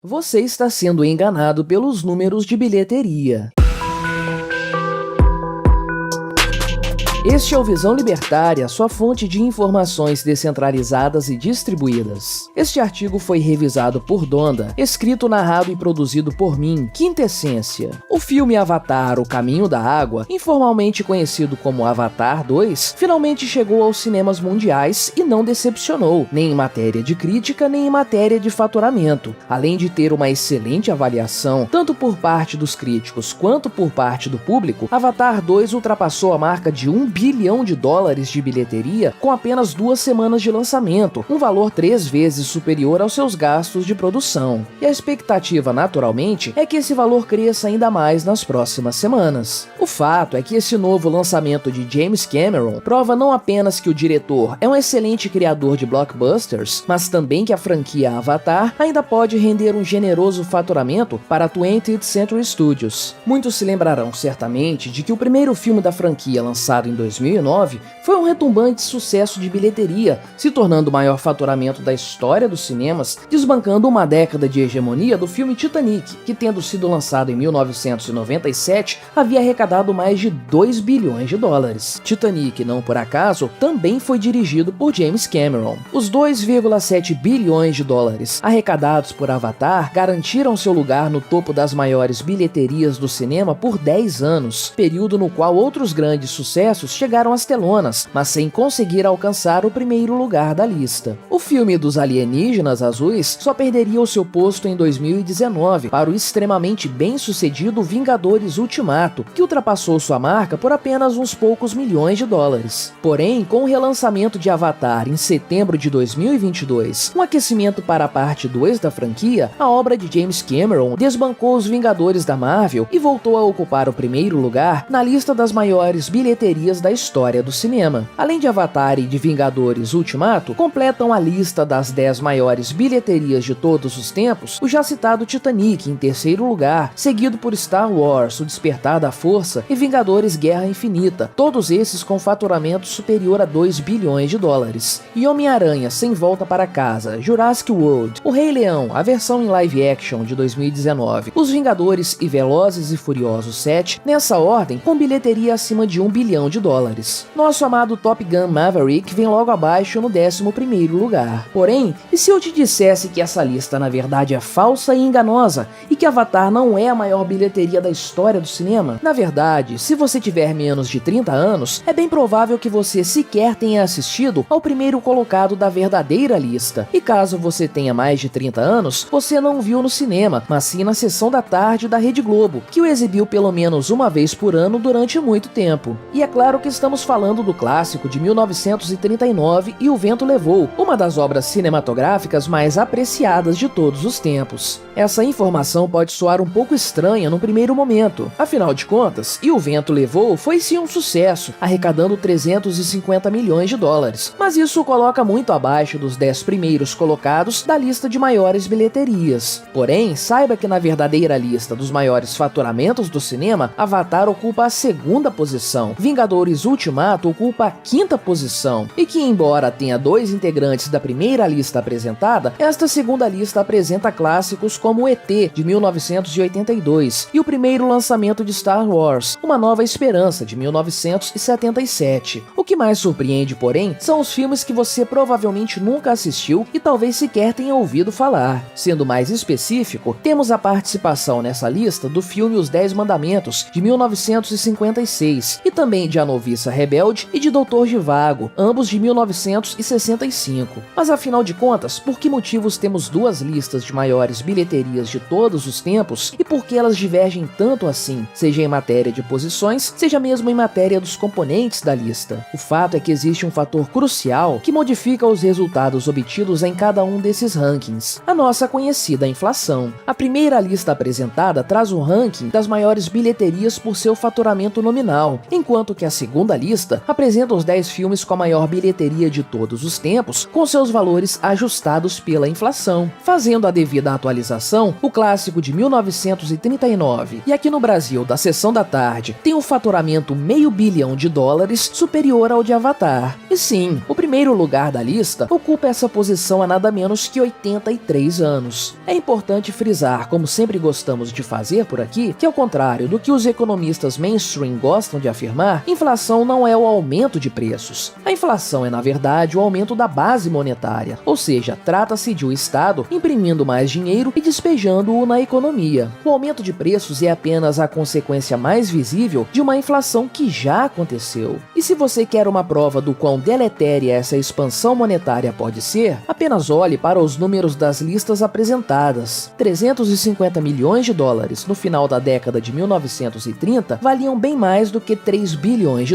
Você está sendo enganado pelos números de bilheteria. Este é o Visão Libertária, sua fonte de informações descentralizadas e distribuídas. Este artigo foi revisado por Donda, escrito, narrado e produzido por mim, Quintessência. O filme Avatar: O Caminho da Água, informalmente conhecido como Avatar 2, finalmente chegou aos cinemas mundiais e não decepcionou, nem em matéria de crítica, nem em matéria de faturamento. Além de ter uma excelente avaliação, tanto por parte dos críticos quanto por parte do público, Avatar 2 ultrapassou a marca de $1 bilhão de bilheteria com apenas 2 semanas de lançamento, um valor 3 vezes superior aos seus gastos de produção. E a expectativa, naturalmente, é que esse valor cresça ainda mais nas próximas semanas. O fato é que esse novo lançamento de James Cameron prova não apenas que o diretor é um excelente criador de blockbusters, mas também que a franquia Avatar ainda pode render um generoso faturamento para a 20th Century Studios. Muitos se lembrarão certamente de que o primeiro filme da franquia, lançado em 2009, foi um retumbante sucesso de bilheteria, se tornando o maior faturamento da história dos cinemas, desbancando uma década de hegemonia do filme Titanic, que, tendo sido lançado em 1997, havia arrecadado mais de $2 bilhões. Titanic, não por acaso, também foi dirigido por James Cameron. Os $2,7 bilhões arrecadados por Avatar garantiram seu lugar no topo das maiores bilheterias do cinema por 10 anos, período no qual outros grandes sucessos chegaram às telonas, mas sem conseguir alcançar o primeiro lugar da lista. O filme dos alienígenas azuis só perderia o seu posto em 2019 para o extremamente bem-sucedido Vingadores Ultimato, que ultrapassou sua marca por apenas uns poucos milhões de dólares. Porém, com o relançamento de Avatar em setembro de 2022, um aquecimento para a parte 2 da franquia, a obra de James Cameron desbancou os Vingadores da Marvel e voltou a ocupar o primeiro lugar na lista das maiores bilheterias da história do cinema. Além de Avatar e de Vingadores Ultimato, completam a lista das 10 maiores bilheterias de todos os tempos o já citado Titanic em terceiro lugar, seguido por Star Wars: O Despertar da Força e Vingadores Guerra Infinita, todos esses com faturamento superior a $2 bilhões. E Homem-Aranha Sem Volta para Casa, Jurassic World, O Rei Leão, a versão em live action de 2019, Os Vingadores e Velozes e Furiosos 7, nessa ordem, com bilheteria acima de $1 bilhão. Nosso amado Top Gun Maverick vem logo abaixo no 11º lugar. Porém, e se eu te dissesse que essa lista na verdade é falsa e enganosa, e que Avatar não é a maior bilheteria da história do cinema? Na verdade, se você tiver menos de 30 anos, é bem provável que você sequer tenha assistido ao primeiro colocado da verdadeira lista. E caso você tenha mais de 30 anos, você não viu no cinema, mas sim na sessão da tarde da Rede Globo, que o exibiu pelo menos uma vez por ano durante muito tempo. E é claro que estamos falando do clássico de 1939 E o Vento Levou, uma das obras cinematográficas mais apreciadas de todos os tempos. Essa informação pode soar um pouco estranha no primeiro momento, afinal de contas, E o Vento Levou foi sim um sucesso, arrecadando $350 milhões, mas isso o coloca muito abaixo dos 10 primeiros colocados da lista de maiores bilheterias. Porém, saiba que na verdadeira lista dos maiores faturamentos do cinema, Avatar ocupa a 2ª posição, Vingadores Ultimato ocupa a 5ª posição, e que embora tenha 2 integrantes da primeira lista apresentada, esta segunda lista apresenta clássicos como ET, de 1982, e o primeiro lançamento de Star Wars, Uma Nova Esperança, de 1977. O que mais surpreende, porém, são os filmes que você provavelmente nunca assistiu e talvez sequer tenha ouvido falar. Sendo mais específico, temos a participação nessa lista do filme Os 10 Mandamentos, de 1956, e também de A Noviça Rebelde e de Doutor Zhivago, ambos de 1965. Mas afinal de contas, por que motivos temos 2 listas de maiores bilheterias de todos os tempos e por que elas divergem tanto assim, seja em matéria de posições, seja mesmo em matéria dos componentes da lista? O fato é que existe um fator crucial que modifica os resultados obtidos em cada um desses rankings: a nossa conhecida inflação. A primeira lista apresentada traz um ranking das maiores bilheterias por seu faturamento nominal, enquanto que a segunda lista apresenta os 10 filmes com a maior bilheteria de todos os tempos, com seus valores ajustados pela inflação. Fazendo a devida atualização, o clássico de 1939, e aqui no Brasil, da Sessão da Tarde, tem um faturamento $500 milhão, superior ao de Avatar. E sim, o primeiro lugar da lista ocupa essa posição há nada menos que 83 anos. É importante frisar, como sempre gostamos de fazer por aqui, que ao contrário do que os economistas mainstream gostam de afirmar, inflação não é o aumento de preços. A inflação é, na verdade, o aumento da base monetária, ou seja, trata-se de o Estado imprimindo mais dinheiro e despejando-o na economia. O aumento de preços é apenas a consequência mais visível de uma inflação que já aconteceu. E se você quer uma prova do quão deletéria essa expansão monetária pode ser, apenas olhe para os números das listas apresentadas. $350 milhões no final da década de 1930 valiam bem mais do que $3 bilhões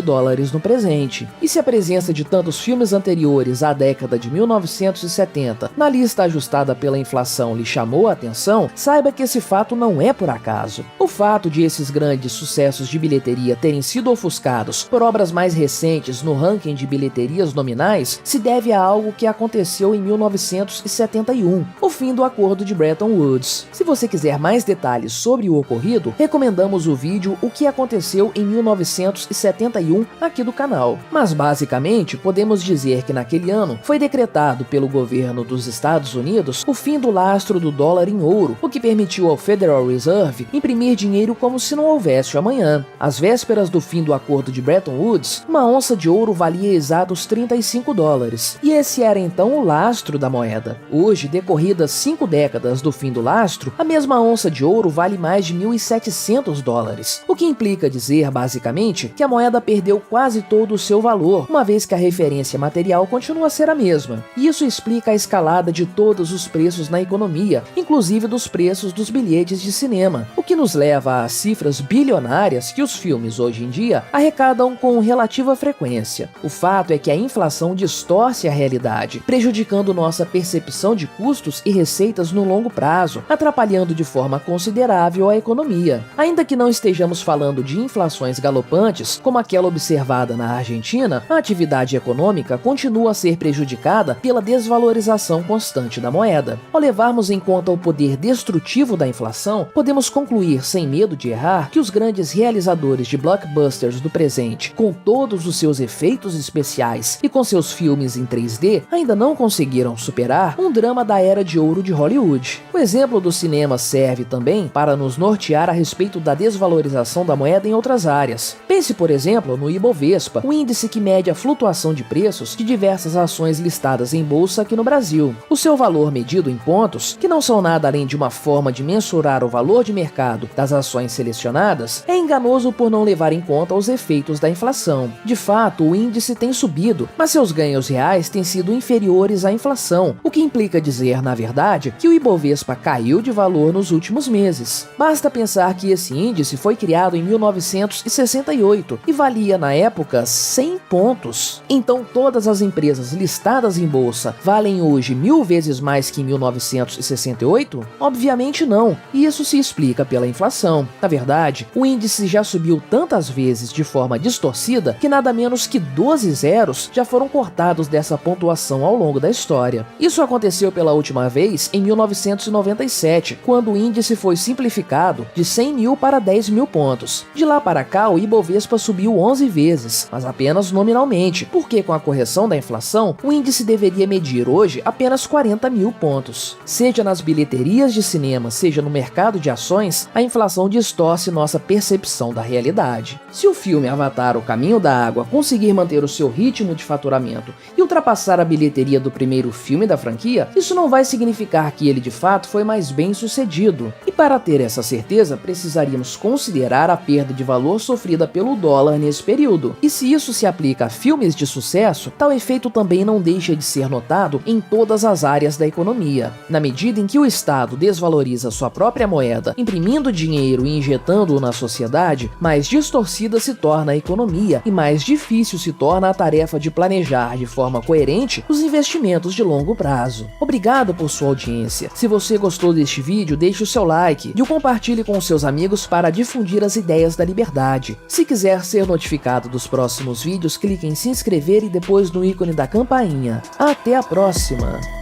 no presente. E se a presença de tantos filmes anteriores à década de 1970 na lista ajustada pela inflação lhe chamou a atenção, saiba que esse fato não é por acaso. O fato de esses grandes sucessos de bilheteria terem sido ofuscados por obras mais recentes no ranking de bilheterias nominais se deve a algo que aconteceu em 1971, o fim do Acordo de Bretton Woods. Se você quiser mais detalhes sobre o ocorrido, recomendamos o vídeo O que aconteceu em 1971 aqui do canal. Mas basicamente, podemos dizer que naquele ano foi decretado pelo governo dos Estados Unidos o fim do lastro do dólar em ouro, o que permitiu ao Federal Reserve imprimir dinheiro como se não houvesse amanhã. Às vésperas do fim do Acordo de Bretton Woods, uma onça de ouro valia exatos $35, e esse era então o lastro da moeda. Hoje, decorridas 5 décadas do fim do lastro, a mesma onça de ouro vale mais de $1.700, o que implica dizer, basicamente, que a moeda perdeu quase todo o seu valor, uma vez que a referência material continua a ser a mesma. E isso explica a escalada de todos os preços na economia, inclusive dos preços dos bilhetes de cinema, o que nos leva às cifras bilionárias que os filmes hoje em dia arrecadam com relativa frequência. O fato é que a inflação distorce a realidade, prejudicando nossa percepção de custos e receitas no longo prazo, atrapalhando de forma considerável a economia. Ainda que não estejamos falando de inflações galopantes, como aquela observada na Argentina, a atividade econômica continua a ser prejudicada pela desvalorização constante da moeda. Ao levarmos em conta o poder destrutivo da inflação, podemos concluir, sem medo de errar, que os grandes realizadores de blockbusters do presente, com todos os seus efeitos especiais e com seus filmes em 3D, ainda não conseguiram superar um drama da era de ouro de Hollywood. O exemplo do cinema serve também para nos nortear a respeito da desvalorização da moeda em outras áreas. Pense, por exemplo, no Ibovespa, o índice que mede a flutuação de preços de diversas ações listadas em bolsa aqui no Brasil. O seu valor medido em pontos, que não são nada além de uma forma de mensurar o valor de mercado das ações selecionadas, é enganoso por não levar em conta os efeitos da inflação. De fato, o índice tem subido, mas seus ganhos reais têm sido inferiores à inflação, o que implica dizer, na verdade, que o Ibovespa caiu de valor nos últimos meses. Basta pensar que esse índice foi criado em 1968 e valia, na época, 100 pontos. Então, todas as empresas listadas em bolsa valem hoje 1000 vezes mais que em 1968? Obviamente não, e isso se explica pela inflação. Na verdade, o índice já subiu tantas vezes de forma distorcida que nada menos que 12 zeros já foram cortados dessa pontuação ao longo da história. Isso aconteceu pela última vez em 1997, quando o índice foi simplificado de 100 mil para 10 mil pontos. De lá para cá, o Ibovespa subiu 11 vezes, mas apenas nominalmente, porque com a correção da inflação, o índice deveria medir hoje apenas 40 mil pontos. Seja nas bilheterias de cinema, seja no mercado de ações, a inflação distorce nossa percepção da realidade. Se o filme Avatar: O Caminho da Água conseguir manter o seu ritmo de faturamento e ultrapassar a bilheteria do primeiro filme da franquia, isso não vai significar que ele de fato foi mais bem sucedido. E para ter essa certeza, precisaríamos considerar a perda de valor sofrida pelo dólar nesse período. E se isso se aplica a filmes de sucesso, tal efeito também não deixa de ser notado em todas as áreas da economia. Na medida em que o Estado desvaloriza sua própria moeda, imprimindo dinheiro e injetando-o na sociedade, mais distorcida se torna a economia e mais difícil se torna a tarefa de planejar de forma coerente os investimentos de longo prazo. Obrigado por sua audiência. Se você gostou deste vídeo, deixe o seu like e o compartilhe com seus amigos para difundir as ideias da liberdade. Se quiser ser notificado notificado dos próximos vídeos, clique em se inscrever e depois no ícone da campainha. Até a próxima!